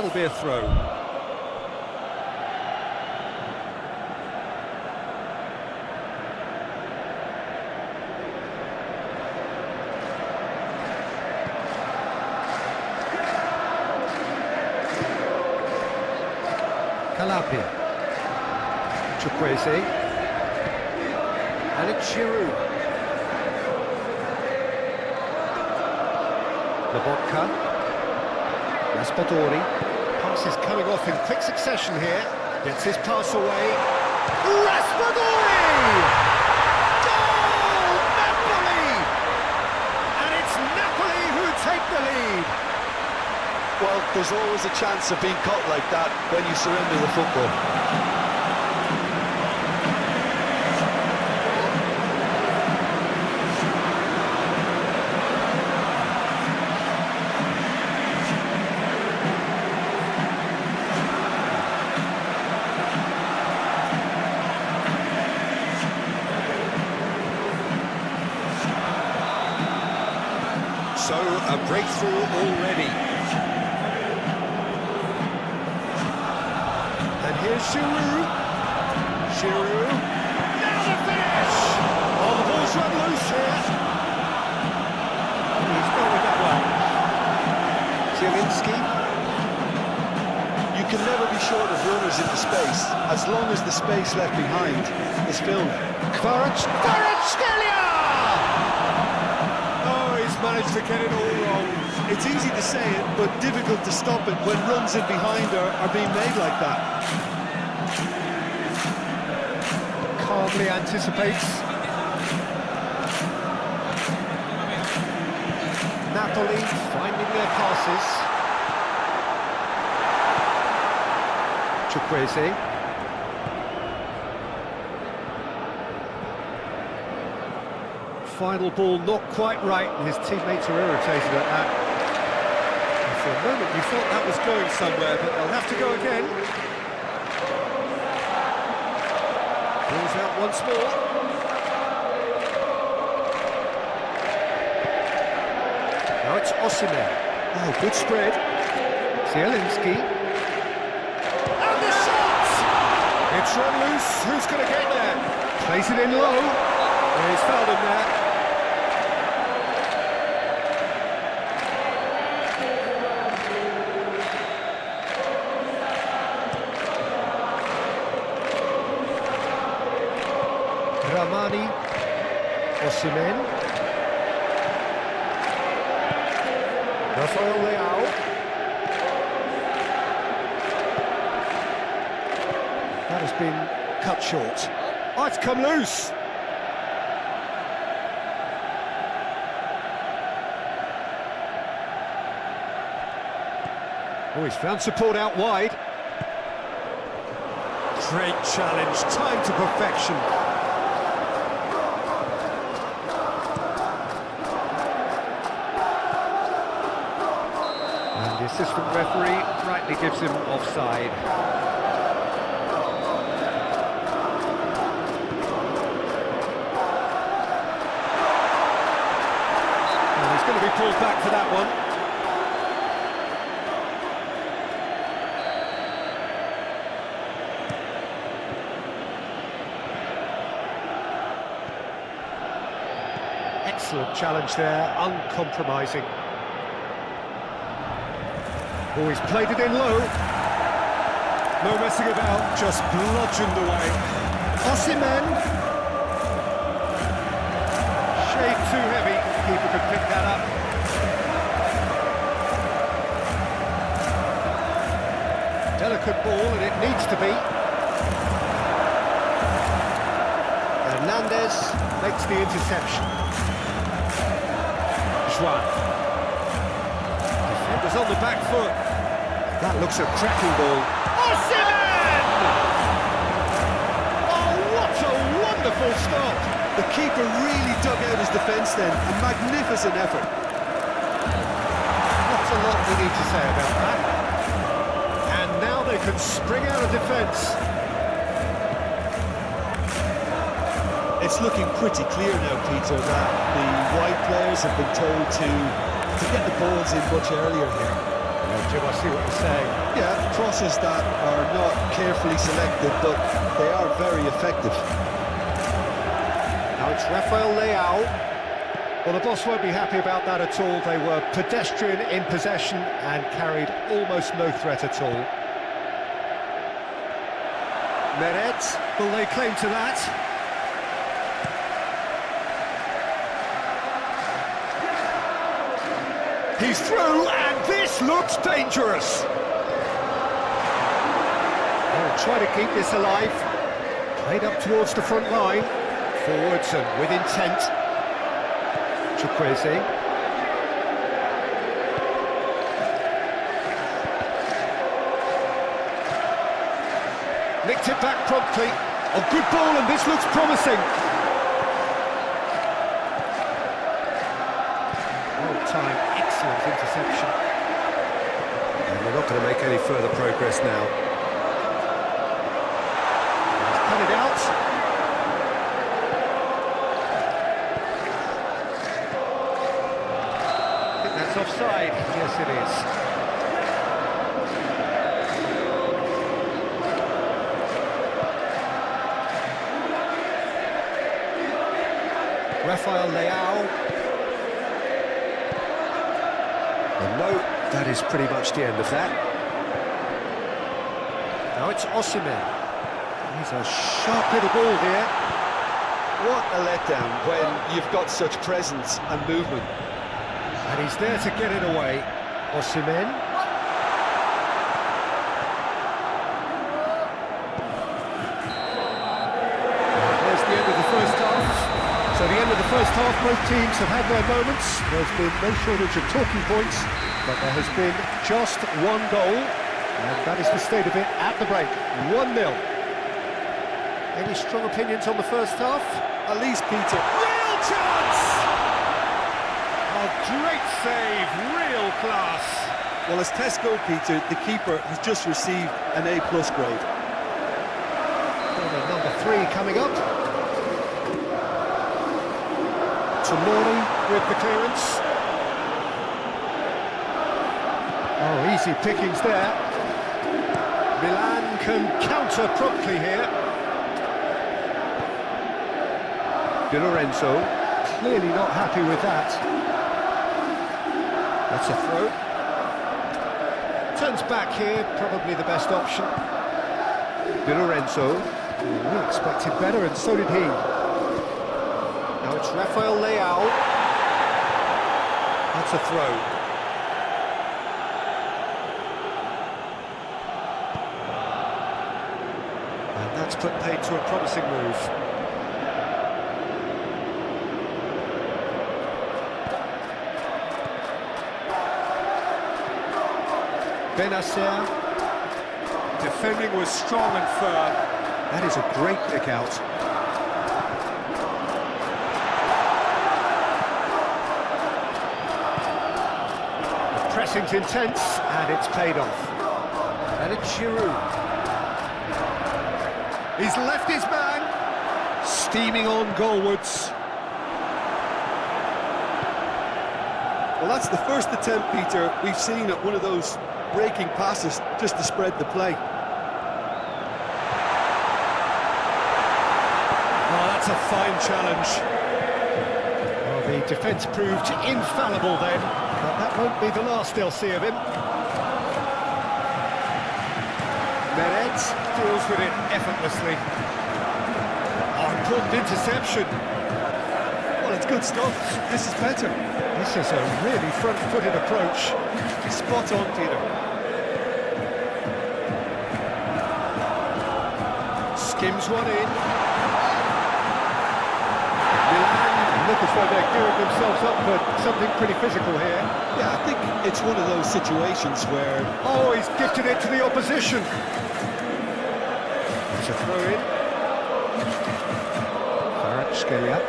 That'll be a throw. Calabria. Chukwueze. And it's Giroud. Lobotka. Raspadori. Pass is coming off in quick succession here. Gets his pass away. Raspadori! Goal! Napoli! And it's Napoli who take the lead. Well, there's always a chance of being caught like that when you surrender the football. So, a breakthrough already. And here's Giroud. Giroud. Now the finish! Oh, the ball's run loose here. He's gone with that one. Zielinski. You can never be short of runners in the space, as long as the space left behind is filled. Kvaratskhelia! Managed to get it all wrong. It's easy to say it, but difficult to stop it when runs in behind are being made like that. Calmly anticipates. Napoli finding their passes. Chukwueze. Final ball not quite right, and his teammates are irritated at that. And for a moment you thought that was going somewhere, but they'll have to go again. Ball's out once more. Now it's Osimhen. Oh, good spread. Zielinski. And the shot! It's run loose. Who's going to get there? Plays it in low. He's fouled him there. Ramani, Osimhen, Rafael Leao. That has been cut short. Oh, it's come loose. Oh, he's found support out wide. Great challenge, time to perfection. And the assistant referee rightly gives him offside. And he's going to be pulled back for that one. Excellent challenge there, uncompromising. Oh, he's played it in low. No messing about, just bludgeoned away. Osimhen. Shade too heavy, keeper could pick that up. Delicate ball, and it needs to be. Hernandez makes the interception. Juan. Defenders on the back foot. That looks a cracking ball. Osimhen! Oh, what a wonderful stop! The keeper really dug out his defence then. A magnificent effort. Not a lot we need to say about that. And now they can spring out of defence. It's looking pretty clear now, Peter, that the wide players have been told to get the balls in much earlier here. Jim, I see what you're saying. Yeah, crosses that are not carefully selected, but they are very effective. Now it's Rafael Leao. Well, the boss won't be happy about that at all. They were pedestrian in possession and carried almost no threat at all. Meret, will they claim to that? He's through, and this looks dangerous. They'll try to keep this alive. Played up towards the front line. Forwards and with intent. Chukwueze. Nicked it back promptly. Oh, good ball, and this looks promising. Well-timed, excellent interception. And we're not going to make any further progress now. He's cut it out. I think that's offside. Yes, it is. Rafael Leao. And no, that is pretty much the end of that. Now it's Osimhen. He's a sharp little ball here. What a letdown when you've got such presence and movement. And he's there to get it away. Osimhen. There's the end of the first half. So the end of the first half, both teams have had their moments. There's been no shortage of talking points, but there has been just one goal, and that is the state of it at the break. 1-0. Any strong opinions on the first half? At least, Peter. Real chance! A great save, real class. Well, as tests go, Peter, the keeper has just received an A+ grade. Corner number 3 coming up. Tomori with the clearance. Oh, easy pickings there. Milan can counter promptly here. Di Lorenzo, clearly not happy with that. That's a throw. Turns back here, probably the best option. Di Lorenzo, we expected better, and so did he. Now it's Rafael Leao. That's a throw. And that's put paid to a promising move. Benacer. Defending was strong and firm. That is a great pick out. The pressing's intense, and it's paid off. And it's Giroud. He's left his man. Steaming on goalwards. Well, that's the first attempt, Peter, we've seen at one of those breaking passes just to spread the play. Oh, that's a fine challenge. Well, the defence proved infallible then, but that won't be the last they'll see of him. Meret deals with it effortlessly. Oh, important interception. Well, it's good stuff. This is better. This is a really front-footed approach. Spot on, Peter. Skims one in. Milan look as though they're gearing themselves up for something pretty physical here. Yeah, I think it's one of those situations where... Oh, he's gifted it to the opposition. It's a throw-in. Kvaratskhelia.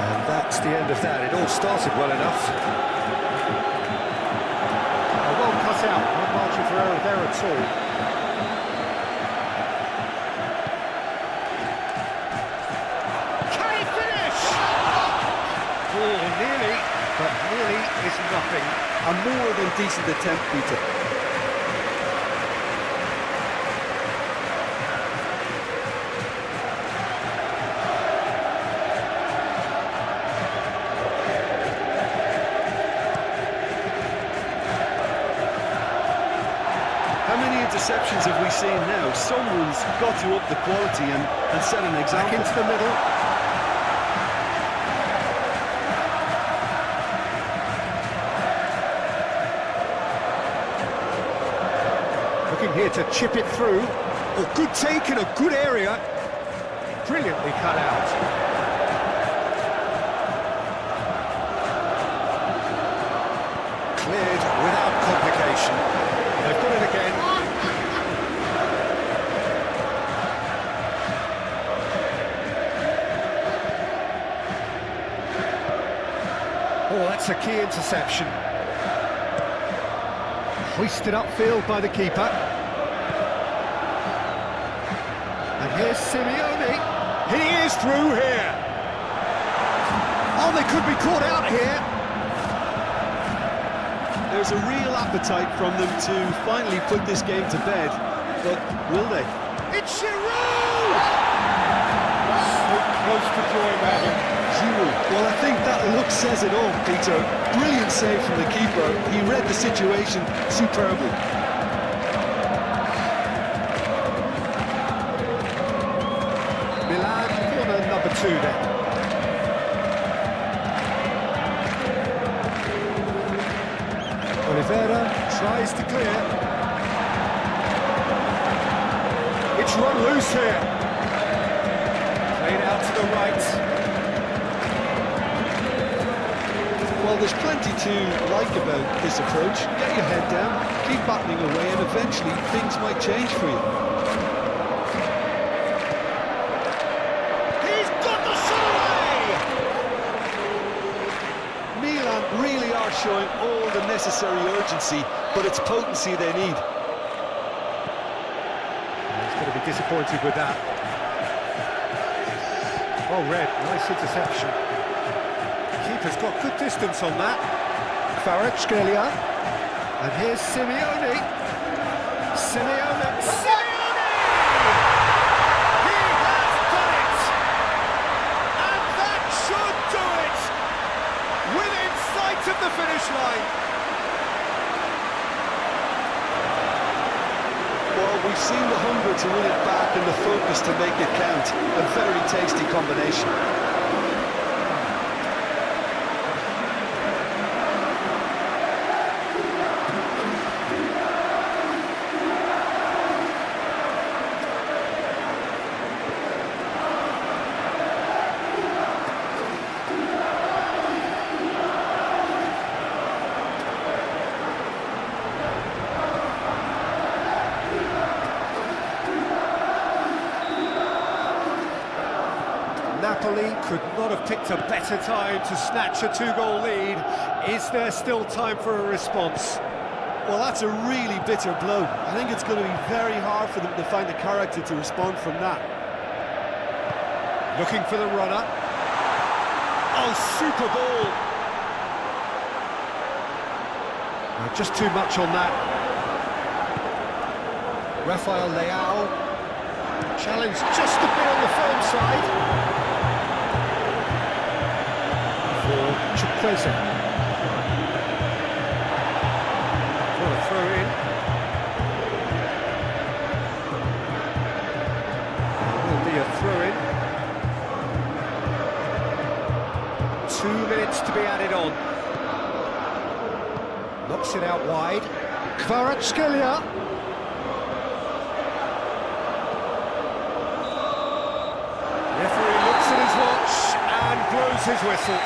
And that's the end of that. It all started well enough. Well cut out. No margin for error there at all. Can he finish? Oh, nearly. but really is nothing. A more than decent attempt, Peter. How many interceptions have we seen now? Someone's got to up the quality and set an example. Back into the middle. Looking here to chip it through. Oh, good take in a good area. Brilliantly cut out. Cleared without complication. They've got it again. Oh, that's a key interception. Hoisted upfield by the keeper. And here's Simeone. He is through here. Oh, they could be caught out here. There's a real appetite from them to finally put this game to bed, but will they? It's Giroud! So close to drawing that in. Giroud. Well, I think that look says it all, Peter. Brilliant save from the keeper. He read the situation superbly. Milan corner number 2 then. Oliveira tries to clear. It's run loose here. Played out to the right. Well, there's plenty to like about this approach. Get your head down, keep battling away, and eventually things might change for you. He's got the shot away! Milan really are showing all the necessary urgency, but it's potency they need. He's going to be disappointed with that. Oh, red, nice interception. Keeper's got good distance on that. Kvaratskhelia. And here's Simeone. Simeone! He has done it! And that should do it! Within sight of the finish line. Well, we've seen the hunger to win it back and the focus to make it count. A very tasty combination. Napoli could not have picked a better time to snatch a 2-goal lead. Is there still time for a response? Well, that's a really bitter blow. I think it's going to be very hard for them to find the character to respond from that. Looking for the runner. Oh, super ball! Just too much on that. Rafael Leao. Challenge just a bit on the firm side. For Chukwueze. What a throw in. Will be a throw in. 2 minutes to be added on. Knocks it out wide. Kvaratskhelia. Referee looks at his watch and blows his whistle.